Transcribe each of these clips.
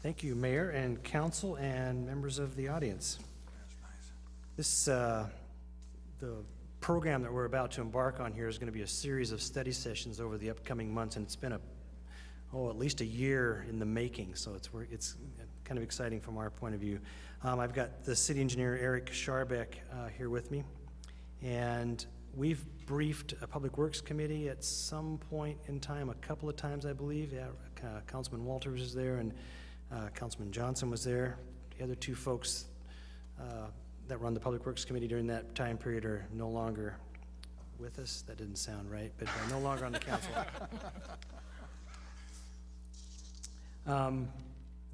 Thank you, Mayor and Council and members of the audience. This, the program that we're about to embark on here is going to be a series of study sessions over the upcoming months, and it's been at least a year in the making, so it's kind of exciting from our point of view. I've got the city engineer, Eric Scharbeck, here with me, and we've briefed a Public Works Committee at some point in time, a couple of times, I believe. Yeah, Councilman Walters is there, and Councilman Johnson was there. The other two folks that run the Public Works Committee during that time period are no longer with us. That didn't sound right, but no longer on the council.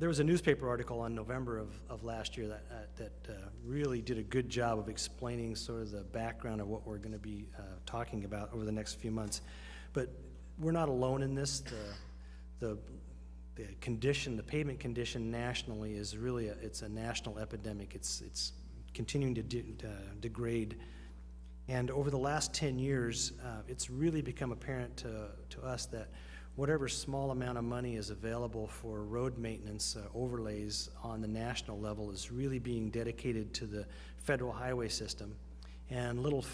There was a newspaper article on November of last year that really did a good job of explaining sort of the background of what we're going to be talking about over the next few months. But we're not alone in this. The condition, the pavement condition nationally is really it's a national epidemic. It's continuing to degrade. And over the last 10 years, it's really become apparent to us that whatever small amount of money is available for road maintenance overlays on the national level is really being dedicated to the federal highway system. And little,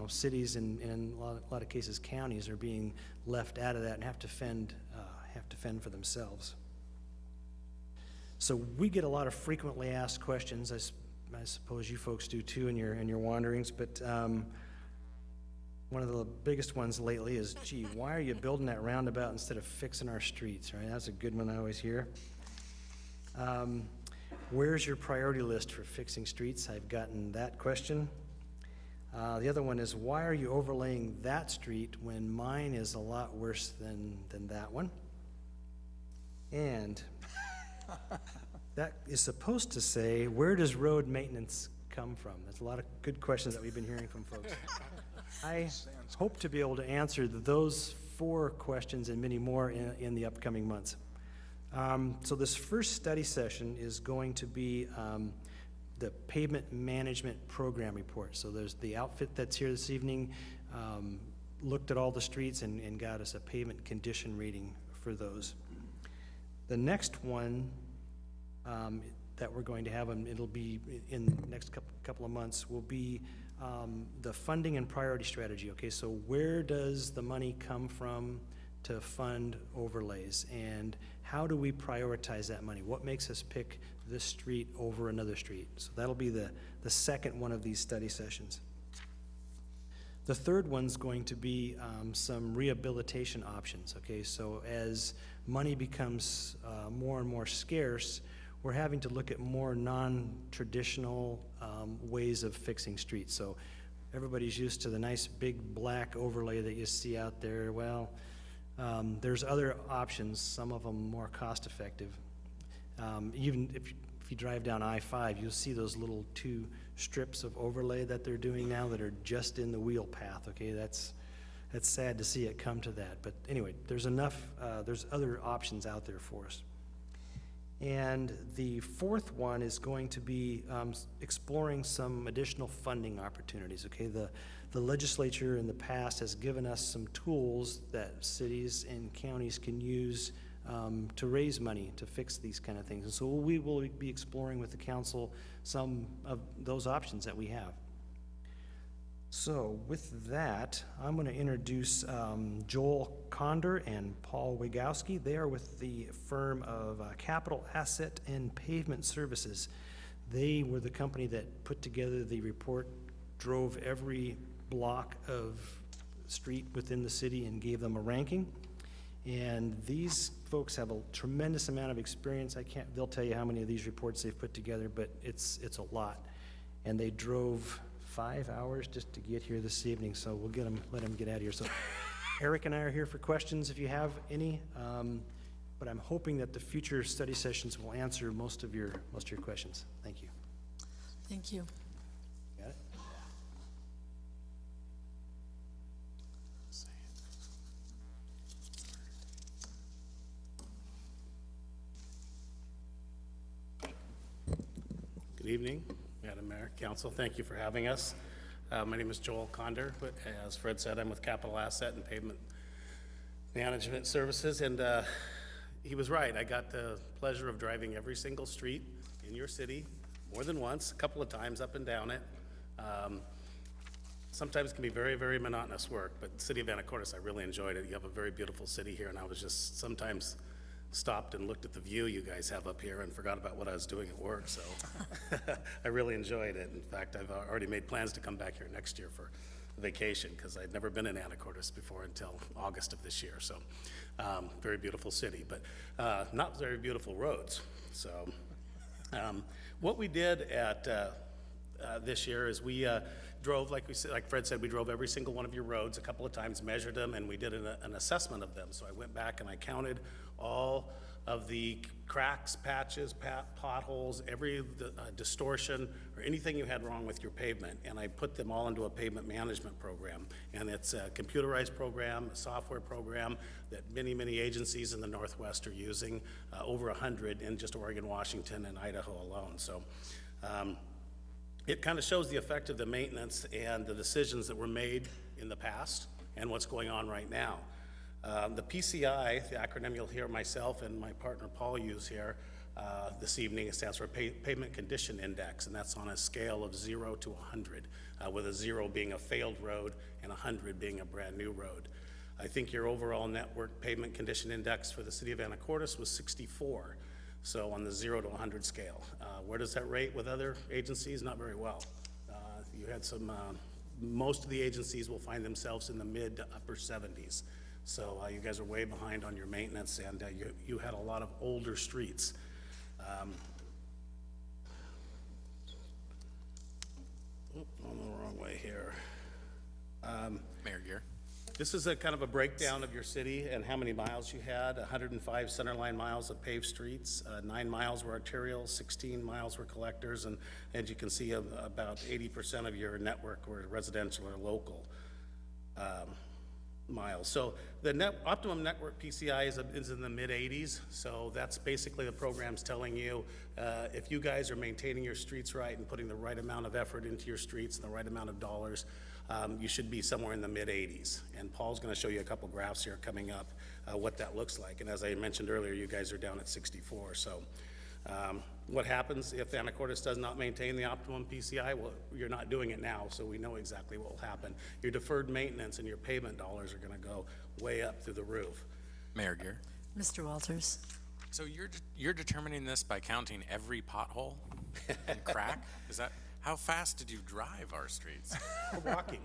cities and in a lot of cases counties are being left out of that and have to fend for themselves. So we get a lot of frequently asked questions. I suppose you folks do too in your wanderings, but one of the biggest ones lately is, gee, why are you building that roundabout instead of fixing our streets, right? That's a good one I always hear. Where's your priority list for fixing streets? I've gotten that question. The other one is, why are you overlaying that street when mine is a lot worse than that one? And that is supposed to say, where does road maintenance come from? That's a lot of good questions that we've been hearing from folks. I hope to be able to answer those 4 questions and many more in the upcoming months. So this first study session is going to be the Pavement Management Program Report. So there's the outfit that's here this evening, looked at all the streets and got us a pavement condition rating for those. The next one that we're going to have, and it'll be in the next couple of months, will be the funding and priority strategy. Okay, so where does the money come from to fund overlays, and how do we prioritize that money? What makes us pick this street over another street? So that'll be the second one of these study sessions. The third one's going to be some rehabilitation options. Okay, so as money becomes more and more scarce, we're having to look at more non-traditional ways of fixing streets. So everybody's used to the nice big black overlay that you see out there. Well, there's other options, some of them more cost-effective. Even if you drive down I-5, you'll see those little 2 strips of overlay that they're doing now that are just in the wheel path. Okay, that's sad to see it come to that. But anyway, there's other options out there for us. And the fourth one is going to be exploring some additional funding opportunities. Okay, the legislature in the past has given us some tools that cities and counties can use to raise money to fix these kind of things. And so we will be exploring with the council some of those options that we have. So with that, I'm going to introduce Joel Conder and Paul Wigowski. They are with the firm of Capital Asset and Pavement Services. They were the company that put together the report, drove every block of street within the city and gave them a ranking. And these folks have a tremendous amount of experience. They'll tell you how many of these reports they've put together, but it's a lot. And they drove 5 hours just to get here this evening, so we'll let them get out of here. So Eric and I are here for questions if you have any, but I'm hoping that the future study sessions will answer most of your questions. Thank you. Thank you. Got it? Good evening, Madam Mayor, Council. Thank you for having us. My name is Joel Conder. As Fred said, I'm with Capital Asset and Pavement Management Services. And he was right. I got the pleasure of driving every single street in your city more than once, a couple of times up and down it. Sometimes it can be very, very monotonous work, but the city of Anacortes, I really enjoyed it. You have a very beautiful city here, and I was just sometimes stopped and looked at the view you guys have up here and forgot about what I was doing at work, so I really enjoyed it. In fact, I've already made plans to come back here next year for vacation, because I'd never been in Anacortes before until August of this year, so very beautiful city, but not very beautiful roads. So what we did at this year is we drove, like Fred said, we drove every single one of your roads a couple of times, measured them, and we did an assessment of them. So I went back and I counted all of the cracks, patches, potholes, every distortion, or anything you had wrong with your pavement, and I put them all into a pavement management program. And it's a computerized program, a software program that many, many agencies in the Northwest are using, over 100 in just Oregon, Washington, and Idaho alone. So it kind of shows the effect of the maintenance and the decisions that were made in the past and what's going on right now. The PCI, the acronym you'll hear myself and my partner Paul use here this evening, it stands for Pavement Condition Index, and that's on a scale of 0 to 100, with a 0 being a failed road and 100 being a brand new road. I think your overall network pavement condition index for the city of Anacortes was 64. So on the 0 to 100 scale. Where does that rate with other agencies? Not very well. You had some, most of the agencies will find themselves in the mid to upper 70s. So you guys are way behind on your maintenance, and you had a lot of older streets. On the wrong way here. Mayor Gear. This is a kind of a breakdown of your city and how many miles you had. 105 centerline miles of paved streets, 9 miles were arterial, 16 miles were collectors, and as you can see, about 80% of your network were residential or local miles. So the optimum network PCI is in the mid-80s, so that's basically the program's telling you if you guys are maintaining your streets right and putting the right amount of effort into your streets and the right amount of dollars, you should be somewhere in the mid-80s. And Paul's going to show you a couple graphs here coming up, what that looks like. And as I mentioned earlier, you guys are down at 64. So what happens if Anacortes does not maintain the optimum PCI? Well, you're not doing it now, so we know exactly what will happen. Your deferred maintenance and your pavement dollars are going to go way up through the roof. Mayor Gear. Mr. Walters. So you're determining this by counting every pothole and crack? Is that, how fast did you drive our streets? We're walking.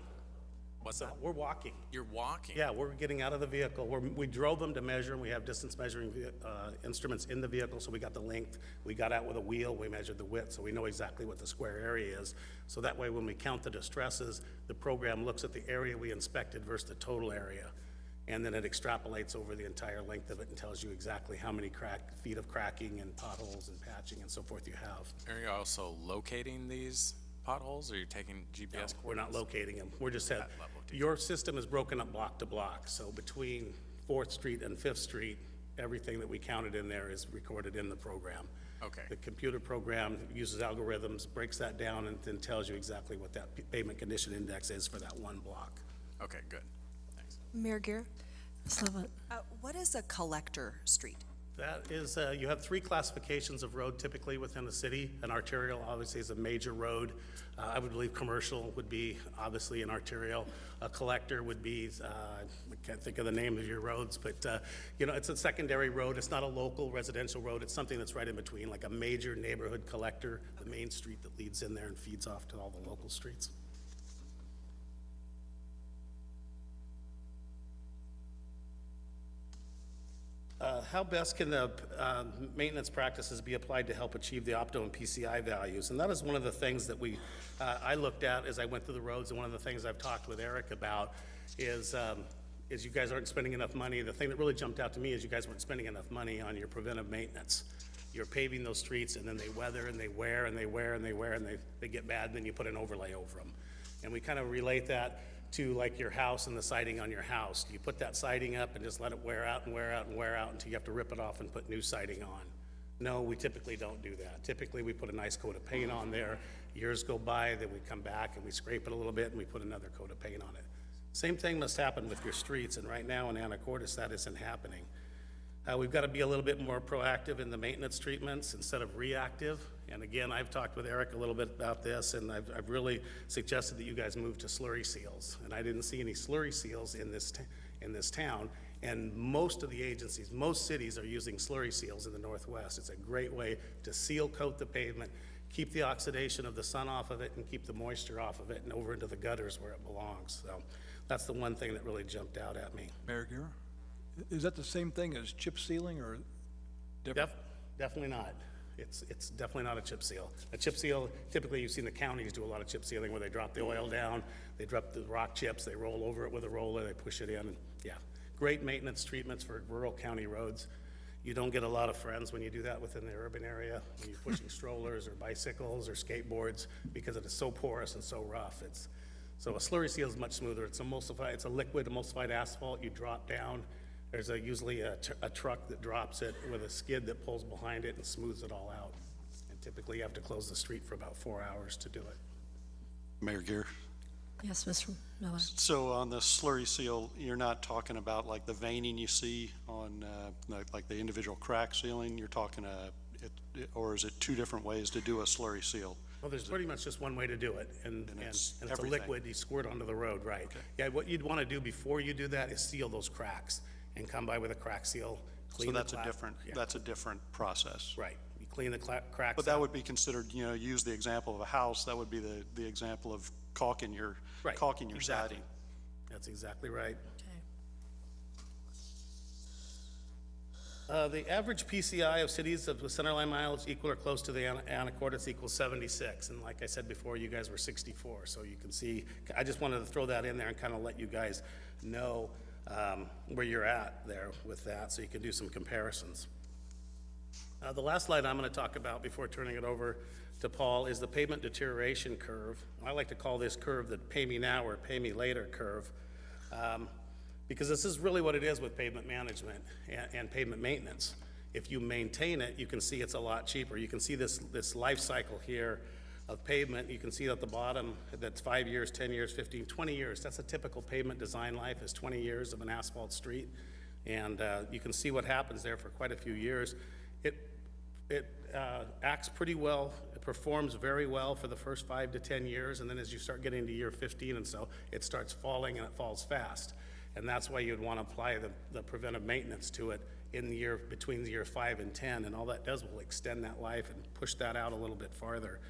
What's that? We're walking. You're walking? Yeah, we're getting out of the vehicle. We drove them to measure, and we have distance measuring instruments in the vehicle, so we got the length. We got out with a wheel, we measured the width, so we know exactly what the square area is. So that way, when we count the distresses, the program looks at the area we inspected versus the total area, and then it extrapolates over the entire length of it and tells you exactly how many feet of cracking and potholes and patching and so forth you have. Are you also locating these potholes, or are you taking GPS coordinates? We're not locating them. We're just At that level of detail. your system is broken up block to block. So between 4th Street and 5th Street, everything that we counted in there is recorded in the program. Okay. The computer program uses algorithms, breaks that down, and then tells you exactly what that pavement condition index is for that one block. Okay, good. Thanks. Mayor Gear. Ms. Lovett. What is a collector street? That is, you have 3 classifications of road typically within the city. An arterial obviously is a major road. I would believe commercial would be obviously an arterial. A collector would be, I can't think of the name of your roads, but you know, it's a secondary road. It's not a local residential road. It's something that's right in between, like a major neighborhood collector, the main street that leads in there and feeds off to all the local streets. How best can the maintenance practices be applied to help achieve the optimum PCI values? And that is one of the things that I looked at as I went through the roads, and one of the things I've talked with Eric about is you guys aren't spending enough money. The thing that really jumped out to me is you guys weren't spending enough money on your preventive maintenance. You're paving those streets, and then they weather, and they wear, and they wear, and they wear, and they get bad, and then you put an overlay over them. And we kind of relate that to like your house and the siding on your house. Do you put that siding up and just let it wear out and wear out and wear out until you have to rip it off and put new siding on? No, we typically don't do that. Typically, we put a nice coat of paint on there. Years go by, then we come back and we scrape it a little bit and we put another coat of paint on it. Same thing must happen with your streets, and right now in Anacortes, that isn't happening. We've got to be a little bit more proactive in the maintenance treatments instead of reactive. And again, I've talked with Eric a little bit about this, and I've really suggested that you guys move to slurry seals. And I didn't see any slurry seals in this town. And most of the agencies, most cities are using slurry seals in the Northwest. It's a great way to seal coat the pavement, keep the oxidation of the sun off of it, and keep the moisture off of it and over into the gutters where it belongs. So that's the one thing that really jumped out at me. Mayor Gear, is that the same thing as chip sealing or different? Definitely not. It's definitely not a chip seal. A chip seal, typically you've seen the counties do a lot of chip sealing where they drop the oil down, they drop the rock chips, they roll over it with a roller, they push it in, and yeah. Great maintenance treatments for rural county roads. You don't get a lot of friends when you do that within the urban area, when you're pushing strollers or bicycles or skateboards, because it is so porous and so rough. So a slurry seal is much smoother. It's a liquid emulsified asphalt. You drop down. There's usually a truck that drops it with a skid that pulls behind it and smooths it all out. And typically you have to close the street for about 4 hours to do it. Mayor Gear. Yes, Mr. Miller. So on the slurry seal, you're not talking about like the veining you see on like the individual crack sealing. You're talking or is it two different ways to do a slurry seal? Well, there's pretty much just one way to do it, and it's a everything. liquid you squirt onto the road, right? Okay. Yeah, what you'd want to do before you do that is seal those cracks and come by with a crack seal, clean So the that's a different process. Right. You clean the cracks But that out. would be considered, use the example of a house. That would be the example of caulking your Right, caulking your exactly. siding. That's exactly right. Okay. The average PCI of cities of the centerline miles equal or close to the Anacortes equals 76. And like I said before, you guys were 64. So you can see, I just wanted to throw that in there and kind of let you guys know where you're at there with that, so you can do some comparisons. The last slide I'm going to talk about before turning it over to Paul is the pavement deterioration curve. I like to call this curve the pay me now or pay me later curve, because this is really what it is with pavement management and pavement maintenance. If you maintain it, you can see it's a lot cheaper. You can see this life cycle here of pavement. You can see at the bottom that's 5 years, 10 years, 15, 20 years. That's a typical pavement design life, is 20 years of an asphalt street. And you can see what happens there for quite a few years. It acts pretty well. It performs very well for the first 5 to 10 years, and then as you start getting to year 15 and so, it starts falling and it falls fast. And that's why you'd want to apply the preventive maintenance to it in between the year 5 and 10, and all that does will extend that life and push that out a little bit farther.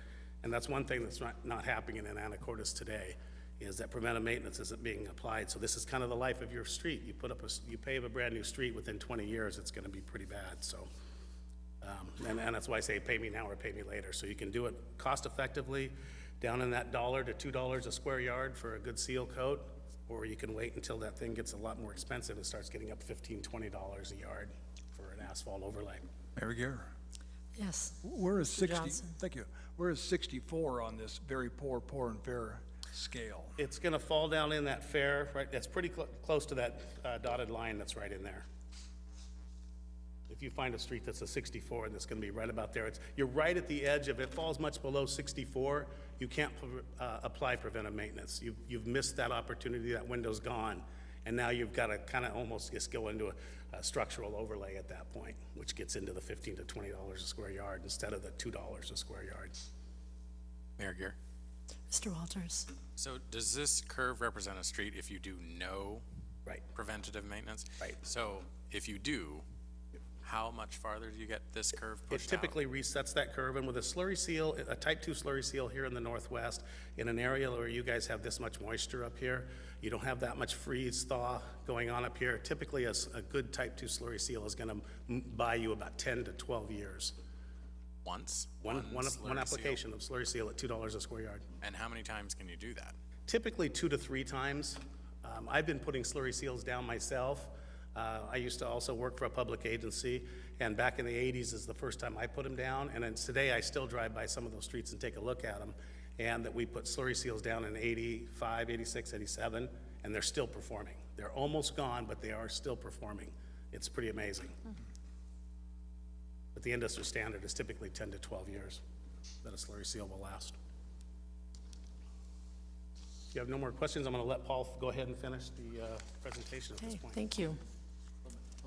And that's one thing that's not happening in Anacortes today, is that preventive maintenance isn't being applied. So this is kind of the life of your street. You pave a brand new street, within 20 years, it's going to be pretty bad. So. And that's why I say pay me now or pay me later. So you can do it cost effectively, down in that $1 to $2 a square yard for a good seal coat, or you can wait until that thing gets a lot more expensive and starts getting up $15, $20 a yard for an asphalt overlay. Mayor Gear, Yes. where is Mr. 60? Johnson. Thank you. Where is 64 on this very poor, and fair scale? It's going to fall down in that fair, right? That's pretty close to that dotted line that's right in there. If you find a street that's a 64, and it's going to be right about there, you're right at the edge. If it falls much below 64, you can't apply preventive maintenance. You've missed that opportunity. That window's gone, and now you've got to kind of almost just go into a structural overlay at that point, which gets into the $15 to $20 a square yard instead of the $2 a square yard. Mayor Gear. Mr. Walters. So does this curve represent a street if you do no Right. preventative maintenance? Right. So if you do, how much farther do you get this curve It pushed out? typically resets that curve, and with a slurry seal, a type 2 slurry seal here in the Northwest, in an area where you guys have this much moisture up here, you don't have that much freeze thaw going on up here. Typically, a good type 2 slurry seal is going to buy you about 10 to 12 years. Once? One slurry application of slurry seal at $2 a square yard. seal? And how many times can you do that? Typically 2 to 3 times. I've been putting slurry seals down myself. I used to also work for a public agency, and back in the 80s is the first time I put them down, and then today I still drive by some of those streets and take a look at them, and that we put slurry seals down in 85, 86, 87, and they're still performing. They're almost gone, but they are still performing. It's pretty amazing. But the industry standard is typically 10 to 12 years that a slurry seal will last. If you have no more questions, I'm going to let Paul go ahead and finish the presentation at this Okay, point. thank you.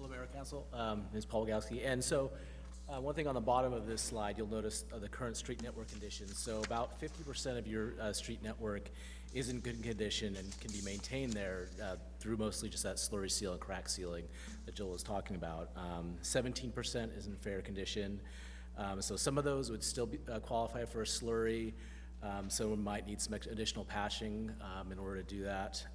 Hello, Mayor Council. Ms. Paul Wagowski. And so, one thing on the bottom of this slide, you'll notice the current street network conditions. So about 50% of your street network is in good condition and can be maintained there through mostly just that slurry seal and crack sealing that Joel was talking about. 17% is in fair condition. So some of those would still be, qualify for a slurry. Someone might need some additional patching in order to do that.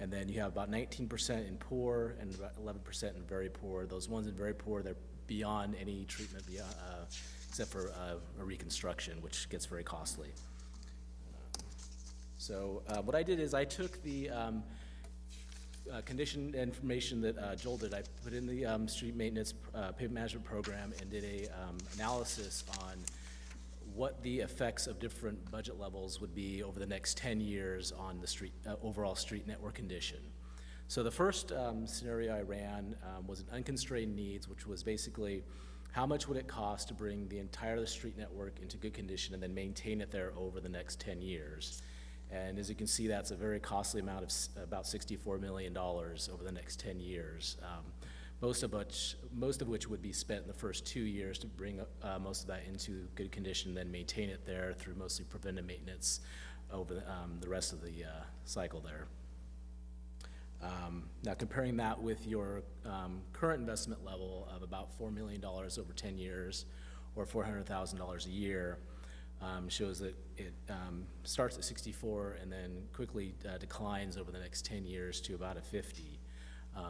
And then you have about 19% in poor and about 11% in very poor. Those ones in very poor, they're beyond any treatment except for a reconstruction, which gets very costly. So what I did is I took the condition information that Joel did. I put in the street maintenance pavement management program and did a analysis on what the effects of different budget levels would be over the next 10 years on the street overall street network condition. So the first scenario I ran was an unconstrained needs, which was basically how much would it cost to bring the entire street network into good condition and then maintain it there over the next 10 years. And as you can see, that's a very costly amount of about $64 million over the next 10 years. Most of which would be spent in the first 2 years to bring most of that into good condition, then maintain it there through mostly preventive maintenance over the rest of the cycle there. Now comparing that with your current investment level of about $4 million over 10 years, or $400,000 a year, shows that it starts at 64 and then quickly declines over the next 10 years to about a 50.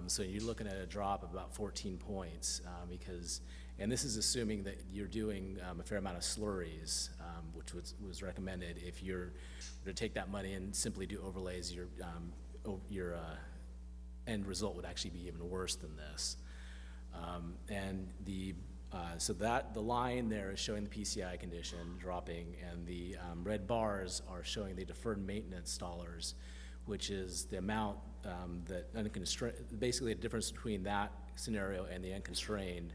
So you're looking at a drop of about 14 points and this is assuming that you're doing a fair amount of slurries, which was recommended. If you're to take that money and simply do overlays, your end result would actually be even worse than this. So the line there is showing the PCI condition dropping, and the red bars are showing the deferred maintenance dollars, which is the amount that basically the difference between that scenario and the unconstrained,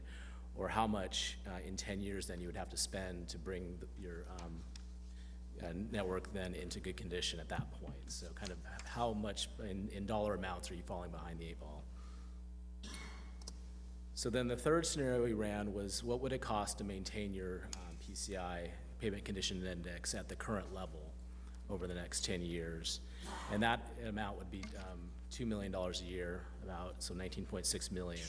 or how much in 10 years then you would have to spend to bring your network then into good condition at that point. So kind of how much in dollar amounts are you falling behind the 8 ball? So then the third scenario we ran was what would it cost to maintain your PCI, pavement condition index, at the current level over the next 10 years. And that amount would be $2 million a year, so 19.6 million,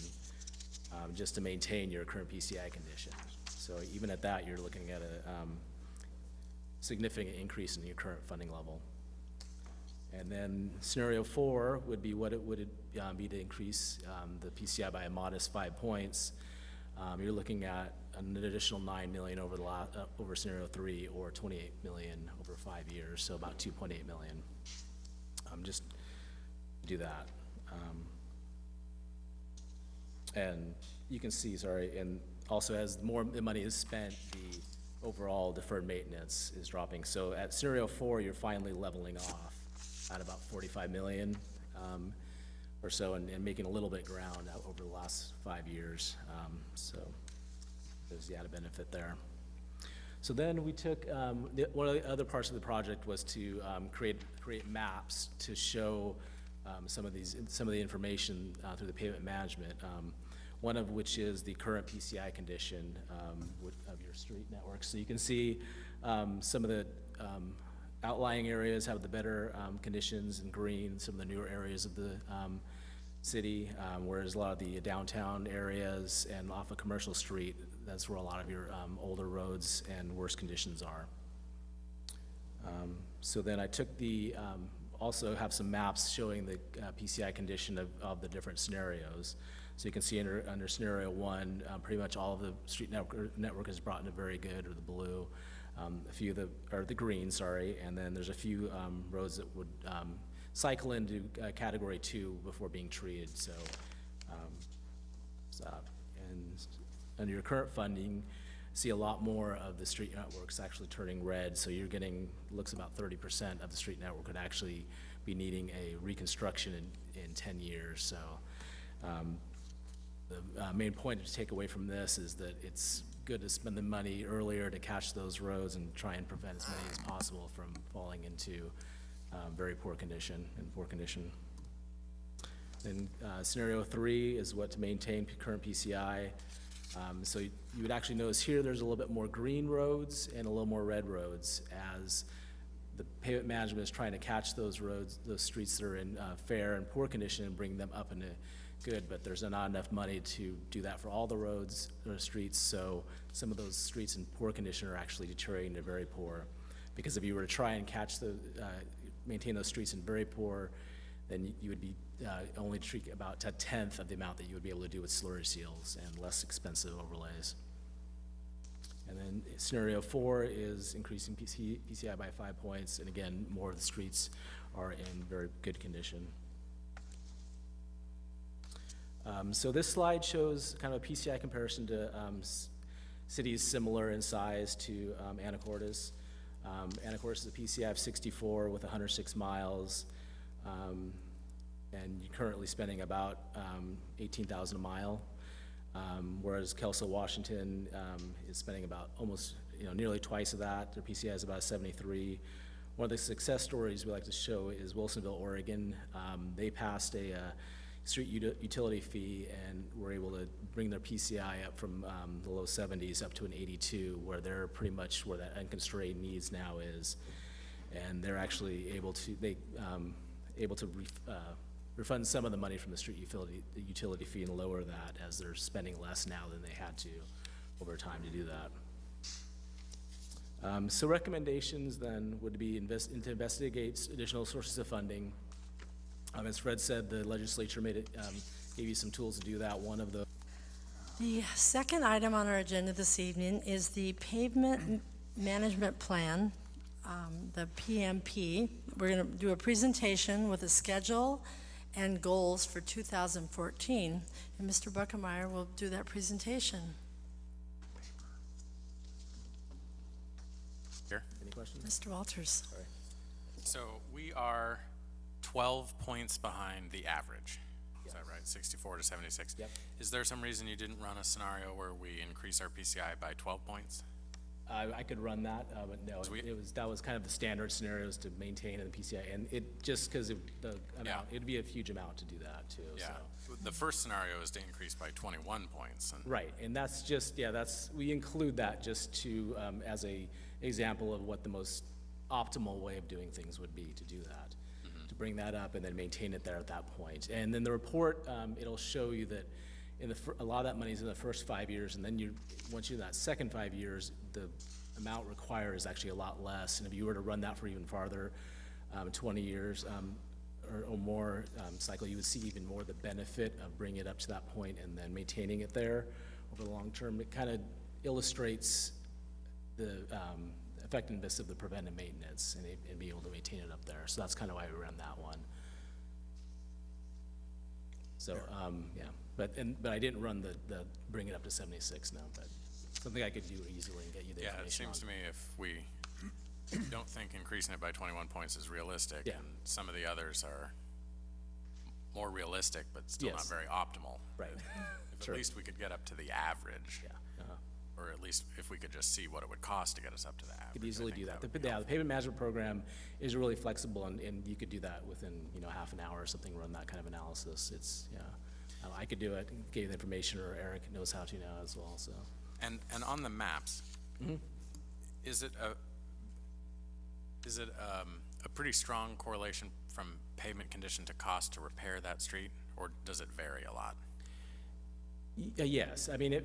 just to maintain your current PCI condition. So even at that, you're looking at a significant increase in your current funding level. And then scenario 4 would be what it would be to increase the PCI by a modest 5 points. You're looking at an additional 9 million over scenario 3, or 28 million over 5 years, so about 2.8 million. Just do that. And you can see, and also as more money is spent, the overall deferred maintenance is dropping. So at scenario 4, you're finally leveling off at about 45 million or so, and making a little bit ground out over the last 5 years. So there's the added benefit there. So then we took, one of the other parts of the project was to create maps to show some of the information through the pavement management. One of which is the current PCI condition of your street network. So you can see some of the outlying areas have the better conditions in green, some of the newer areas of the city, whereas a lot of the downtown areas and off of Commercial Street, that's where a lot of your older roads and worse conditions are. So then I took also have some maps showing the PCI condition of the different scenarios. So you can see under scenario 1, pretty much all of the street network is brought into very good, or the blue. A few or the green, sorry, and then there's a few roads that would cycle into category 2 before being treated. So, and under your current funding, see a lot more of the street networks actually turning red. So you're getting, looks about 30% of the street network could actually be needing a reconstruction in 10 years. So the main point to take away from this is that it's good to spend the money earlier to catch those roads and try and prevent as many as possible from falling into very poor condition. Then scenario 3 is what to maintain current PCI. So you would actually notice here there's a little bit more green roads and a little more red roads as the pavement management is trying to catch those roads, those streets that are in fair and poor condition and bring them up into good, but there's not enough money to do that for all the roads or streets, so some of those streets in poor condition are actually deteriorating to very poor. Because if you were to try and catch maintain those streets in very poor, then you would be only treat about a tenth of the amount that you would be able to do with slurry seals and less expensive overlays. And then scenario 4 is increasing PCI by 5 points, and again, more of the streets are in very good condition. So this slide shows kind of a PCI comparison to cities similar in size to Anacortes. Anacortes is a PCI of 64 with 106 miles, and you're currently spending about $18,000 a mile. Whereas Kelso, Washington is spending about almost, nearly twice of that. Their PCI is about 73. One of the success stories we like to show is Wilsonville, Oregon. They passed a street utility fee and were able to bring their PCI up from the low 70s up to an 82, where they're pretty much where that unconstrained needs now is. And they're actually able to, refund some of the money from the street utility fee and lower that as they're spending less now than they had to over time to do that. So recommendations then would be to investigate additional sources of funding. As Fred said, the legislature gave you some tools to do that. One of the second item on our agenda this evening is the pavement management plan, the PMP. We're going to do a presentation with a schedule and goals for 2014, and Mr. Buckemeyer will do that presentation. Here. Any questions? Mr. Walters. Sorry. So we are 12 points behind the average. Is that right? 64 to 76? Yep. Is there some reason you didn't run a scenario where we increase our PCI by 12 points? I could run that, but no, that was kind of the standard scenarios to maintain in the PCI, and it just because the amount, it'd be a huge amount to do that too. Yeah. So. The first scenario is to increase by 21 points. And Right, and that's just we include that just to as a example of what the most optimal way of doing things would be to do that, to bring that up and then maintain it there at that point. And then the report, it'll show you that a lot of that money is in the first 5 years, and then once you're in that second 5 years, the amount required is actually a lot less. And if you were to run that for even farther, 20 years or more cycle, you would see even more the benefit of bringing it up to that point and then maintaining it there over the long term. It kind of illustrates the effectiveness of the preventive maintenance and be able to maintain it up there. So that's kind of why we ran that one. So, yeah. But I didn't run the bring it up to 76 now, but something I could do easily and get you the yeah, it information seems on. to me if we don't think increasing it by 21 points is realistic, Yeah. and some of the others are more realistic, but still not Yes. very optimal. Right. If Sure. at least we could get up to the average, Yeah. or at least if we could just see what it would cost to get us up to the average. Could I easily think do that. would The be helpful. payment management program is really flexible, and you could do that within, half an hour or something, run that kind of analysis. It's, I could do it, give you the information, or Eric knows how to now as well, so. And on the maps, is it a pretty strong correlation from pavement condition to cost to repair that street, or does it vary a lot? Yes, I mean,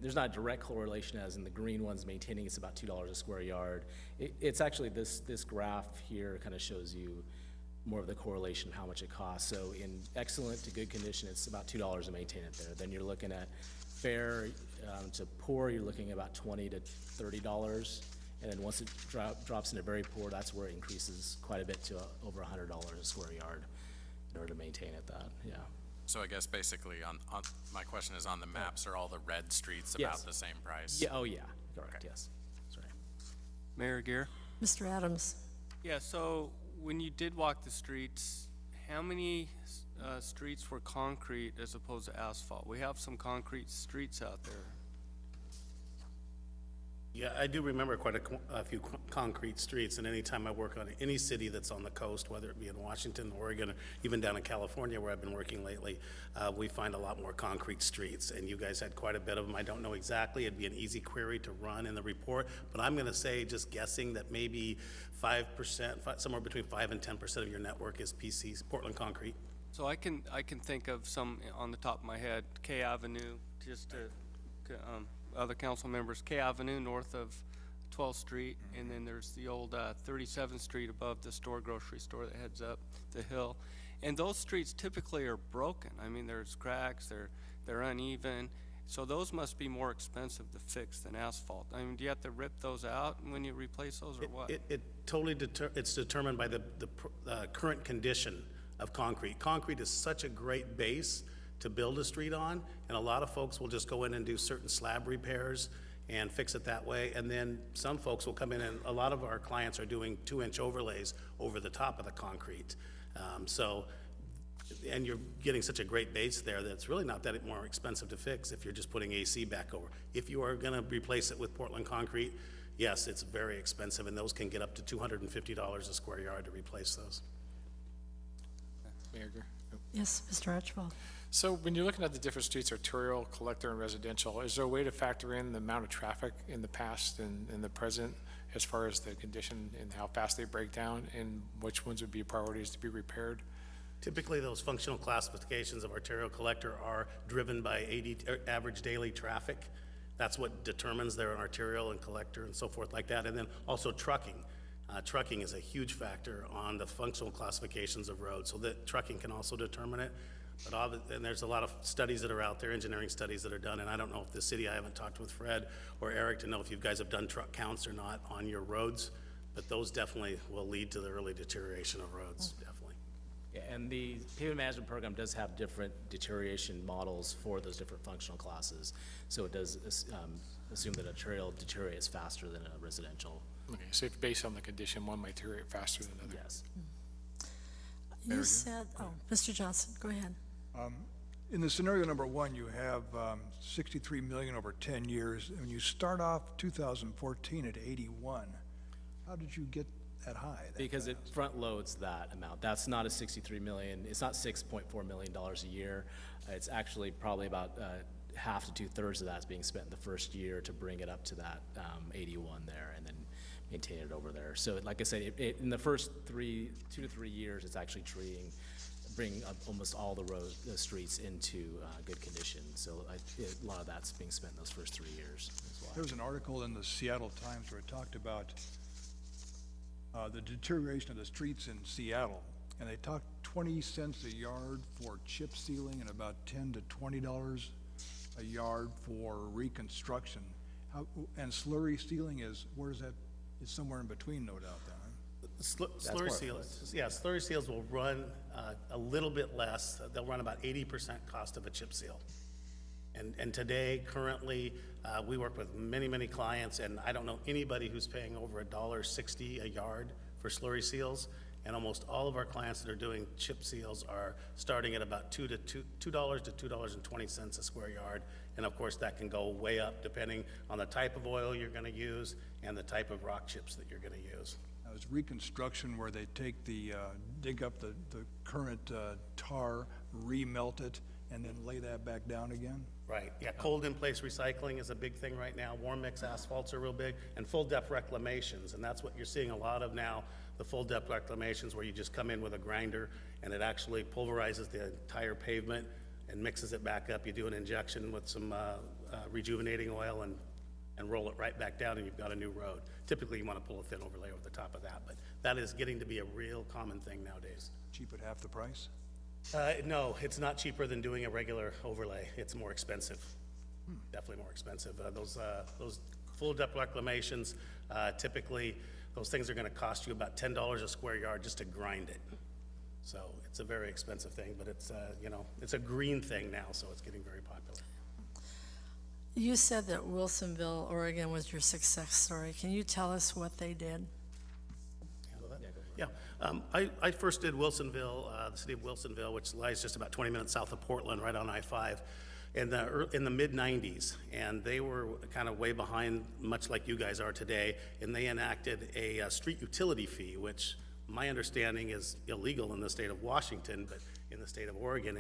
there's not a direct correlation as in the green ones maintaining, it's about $2 a square yard. It's actually, this graph here kind of shows you more of the correlation of how much it costs. So in excellent to good condition, it's about $2 to maintain it there. Then you're looking at fair to poor, you're looking at about $20 to $30. And then once it drops into very poor, that's where it increases quite a bit to over $100 a square yard in order to maintain it that, yeah. So I guess basically on my question is on the maps, are all the red streets Yes. about the same price? Yeah, oh yeah, correct, Okay. yes, sorry. Mayor Gear? Mr. Adams. Yeah, so when you did walk the streets, how many streets were concrete as opposed to asphalt? We have some concrete streets out there. Yeah, I do remember quite a few concrete streets, and anytime I work on any city that's on the coast, whether it be in Washington, Oregon, or even down in California where I've been working lately, we find a lot more concrete streets, and you guys had quite a bit of them. I don't know exactly, it'd be an easy query to run in the report, but I'm gonna say, just guessing, that maybe 5%, somewhere between 5 and 10% of your network is PCs, Portland concrete. So I can think of some on the top of my head. K Avenue, just to, other council members, K Avenue north of 12th Street, and then there's the old 37th Street above the grocery store that heads up the hill. And those streets typically are broken. I mean, there's cracks, they're uneven, so those must be more expensive to fix than asphalt. I mean, do you have to rip those out when you replace those, or what? It totally it's determined by the current condition of concrete. Concrete is such a great base to build a street on, and a lot of folks will just go in and do certain slab repairs and fix it that way, and then some folks will come in, and a lot of our clients are doing 2-inch overlays over the top of the concrete. And you're getting such a great base there that it's really not that more expensive to fix if you're just putting AC back over. If you are gonna replace it with Portland concrete, yes, it's very expensive, and those can get up to $250 a square yard to replace those. Mayor? Yes, Mr. Archibald. So when you're looking at the different streets, arterial, collector, and residential, is there a way to factor in the amount of traffic in the past and in the present as far as the condition and how fast they break down, and which ones would be priorities to be repaired? Typically, those functional classifications of arterial collector are driven by average daily traffic. That's what determines their arterial and collector and so forth like that. And then also trucking. Trucking is a huge factor on the functional classifications of roads, so that trucking can also determine it. And there's a lot of studies that are out there, engineering studies that are done, and I don't know if the city, I haven't talked with Fred or Eric to know if you guys have done truck counts or not on your roads, but those definitely will lead to the early deterioration of roads, definitely. Yeah, and the pavement management program does have different deterioration models for those different functional classes. So it does assume that arterial deteriorates faster than a residential. Okay, so if based on the condition, one might deteriorate faster than another. Yes. You said, Mr. Johnson, go ahead. In the scenario number 1, you have 63 million over 10 years. And when you start off 2014 at 81, how did you get that high? Because it front loads that amount. That's not a 63 million, it's not $6.4 million a year. It's actually probably about half to 2/3 of that's being spent in the first year to bring it up to that 81 there, and then maintain it over there. So like I said, in the first 2 to 3 years, it's actually bring up almost all the streets into good condition. So a lot of that's being spent in those first 3 years as well. There was an article in the Seattle Times where it talked about the deterioration of the streets in Seattle, and they talked 20 cents a yard for chip sealing and about $10 to $20 a yard for reconstruction. And slurry sealing is, where is that? It's somewhere in between, no doubt, then. Slurry seals, yeah, slurry seals will run a little bit less. They'll run about 80% cost of a chip seal. And today, currently, we work with many, many clients, and I don't know anybody who's paying over $1.60 a yard for slurry seals. And almost all of our clients that are doing chip seals are starting at about $2 to $2.20 a square yard. And of course, that can go way up depending on the type of oil you're gonna use and the type of rock chips that you're gonna use. Now, is reconstruction where they take dig up the current tar, remelt it, and then lay that back down again? Right, yeah, cold in place recycling is a big thing right now. Warm mix asphalts are real big, and full depth reclamations, and that's what you're seeing a lot of now, the full depth reclamations where you just come in with a grinder and it actually pulverizes the entire pavement and mixes it back up. You do an injection with some rejuvenating oil and roll it right back down, and you've got a new road. Typically, you want to pull a thin overlay over the top of that, but that is getting to be a real common thing nowadays. Cheap at half the price? No, it's not cheaper than doing a regular overlay. It's more expensive, definitely more expensive. Those full depth reclamations, typically, those things are gonna cost you about $10 a square yard just to grind it. So it's a very expensive thing, but it's, it's a green thing now, so it's getting very popular. You said that Wilsonville, Oregon was your success story. Can you tell us what they did? Yeah, I first did Wilsonville, the city of Wilsonville, which lies just about 20 minutes south of Portland, right on I-5. in the mid-90s, and they were kind of way behind, much like you guys are today, and they enacted a street utility fee, which my understanding is illegal in the state of Washington, but in the state of Oregon,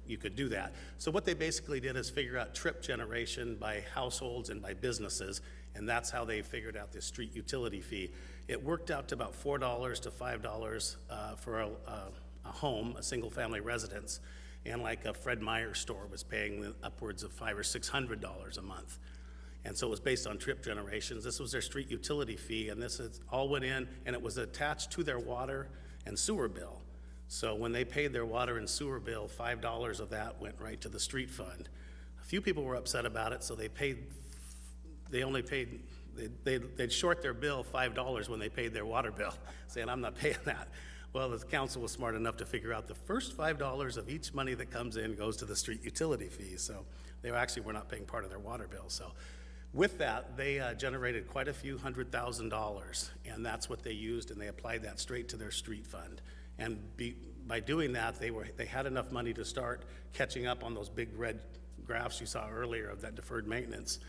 you could do that. So what they basically did is figure out trip generation by households and by businesses, and that's how they figured out this street utility fee. It worked out to about $4 to $5 for a home, a single-family residence, and like a Fred Meyer store was paying upwards of $500 or $600 a month. And so it was based on trip generations. This was their street utility fee, and this all went in, and it was attached to their water and sewer bill. So when they paid their water and sewer bill, $5 of that went right to the street fund. A few people were upset about it, so they'd short their bill $5 when they paid their water bill, saying, I'm not paying that. Well, the council was smart enough to figure out the first $5 of each money that comes in goes to the street utility fee. So they actually were not paying part of their water bill. So with that, they generated quite a few $100,000, and that's what they used, and they applied that straight to their street fund. And by doing that, they had enough money to start catching up on those big red graphs you saw earlier of that deferred maintenance.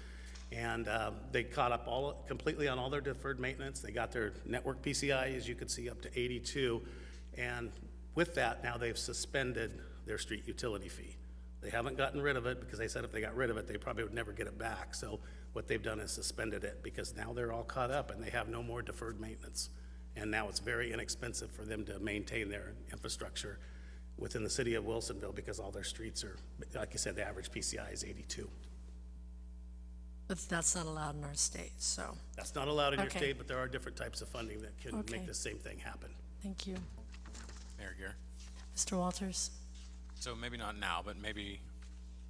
And they caught up completely on all their deferred maintenance. They got their network PCI, as you could see, up to 82. And with that, now they've suspended their street utility fee. They haven't gotten rid of it because they said if they got rid of it, they probably would never get it back. So what they've done is suspended it because now they're all caught up and they have no more deferred maintenance. And now it's very inexpensive for them to maintain their infrastructure within the city of Wilsonville because all their streets are, like you said, the average PCI is 82. But that's not allowed in our state, so, That's not allowed in your Okay. state, but there are different types of funding that can Okay. make the same thing happen. thank you. Mayor Gear. Mr. Walters? So maybe not now, but maybe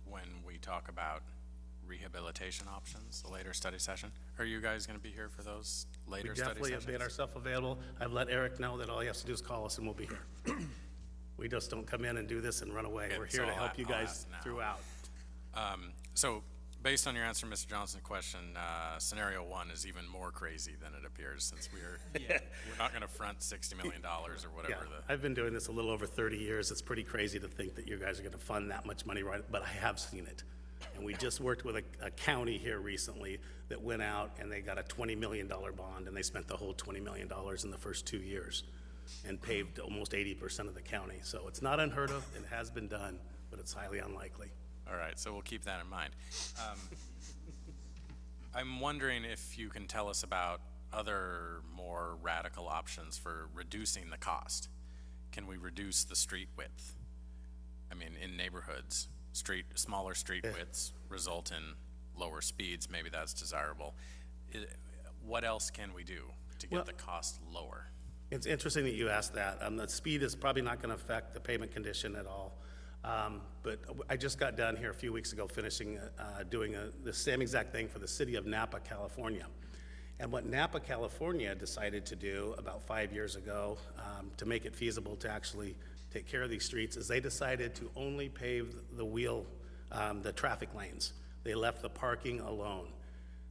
when we talk about rehabilitation options, a later study session. Are you guys going to be here for those later We study definitely have made sessions? ourselves available. I've let Eric know that all he has to do is call us and we'll be here. We just don't come in and do this and run away. Okay, We're so here to I'll help you I'll guys ask now. throughout. So based on your answer, Mr. Johnson's question, scenario one is even more crazy than it appears since we're not going to front $60 million or Yeah, whatever I've been doing this a little over 30 years. It's pretty crazy to think that you guys are gonna fund that much money, right? But I have seen it. And we just worked with a county here recently that went out and they got a $20 million bond and they spent the whole $20 million in the first 2 years and paved almost 80% of the county. So it's not unheard of, it has been done, but it's highly unlikely. All right, so we'll keep that in mind. I'm wondering if you can tell us about other more radical options for reducing the cost. Can we reduce the street width? I mean, in neighborhoods, smaller street widths result in lower speeds, maybe that's desirable. What else can we do to get the cost lower? It's interesting that you asked that. The speed is probably not gonna affect the pavement condition at all. But I just got done here a few weeks ago finishing doing the same exact thing for the city of Napa, California. And what Napa, California decided to do about 5 years ago to make it feasible to actually take care of these streets is they decided to only pave the traffic lanes. They left the parking alone.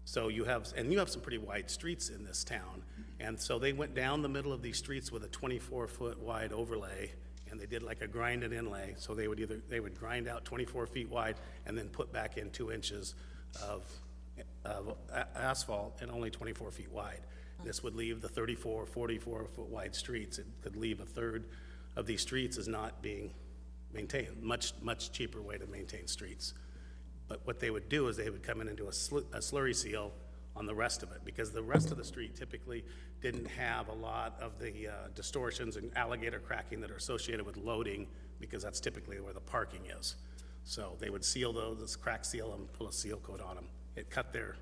So you have some pretty wide streets in this town. And so they went down the middle of these streets with a 24-foot wide overlay, and they did like a grinded inlay. So they would grind out 24 feet wide and then put back in 2 inches of asphalt and only 24 feet wide. This would leave the 34, 44-foot wide streets. It could leave a third of these streets as not being maintained. Much cheaper way to maintain streets. But what they would do is they would come in and do a slurry seal on the rest of it, because the rest of the street typically didn't have a lot of the distortions and alligator cracking that are associated with loading, because that's typically where the parking is. So they would seal those, crack seal them, pull a seal coat on them. It cut their,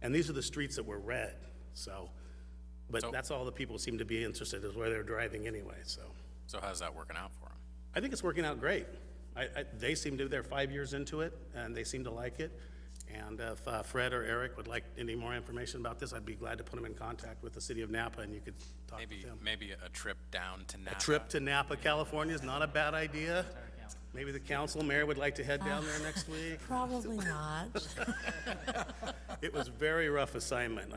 and these are the streets that were red, so, but that's all the people seem to be interested is where they're driving anyway, so. So how's that working out for them? I think it's working out great. They seem to, they're 5 years into it, and they seem to like it. And if Fred or Eric would like any more information about this, I'd be glad to put them in contact with the city of Napa, and you could talk with them. Maybe a trip down to Napa. A trip to Napa, California is not a bad idea. Maybe the council, mayor would like to head down there next week. Probably not. It was a very rough assignment.